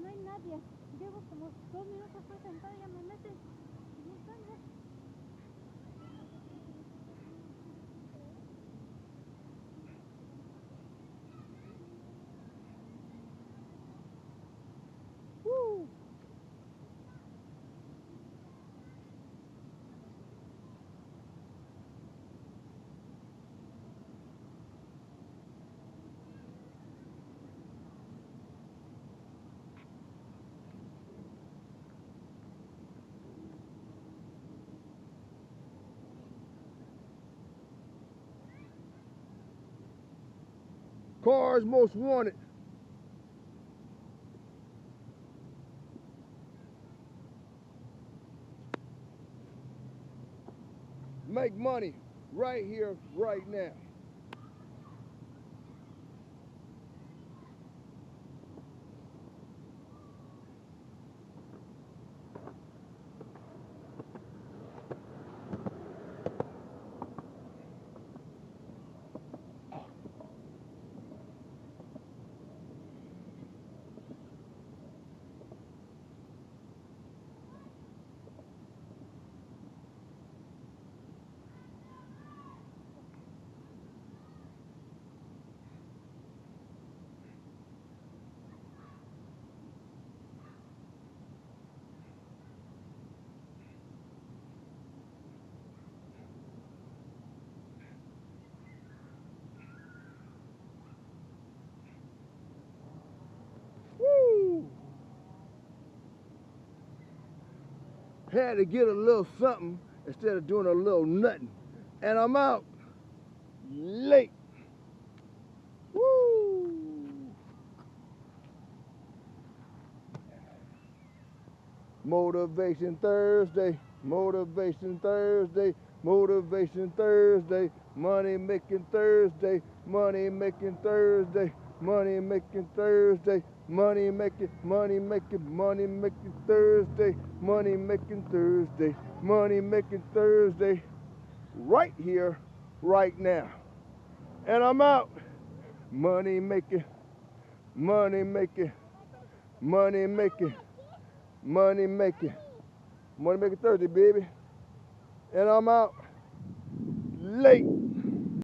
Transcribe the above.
no hay nadie. Llevo como 2 minutos estoy sentada y ya me meten. No están, ¿no? Woo! Cars most wanted. Make money right here, right now. Woo! Had to get a little something instead of doing a little nothing. And I'm out late. Woo! Motivation Thursday, Motivation Thursday, Motivation Thursday, Money Making Thursday, Money Making Thursday, Money Making Thursday, Money Making, Money Making, Money Making Thursday, Money Making Thursday, Money Making Thursday, right here, right now. And I'm out. Money making, money making, money making, money making, money making Thursday, baby. And I'm out late.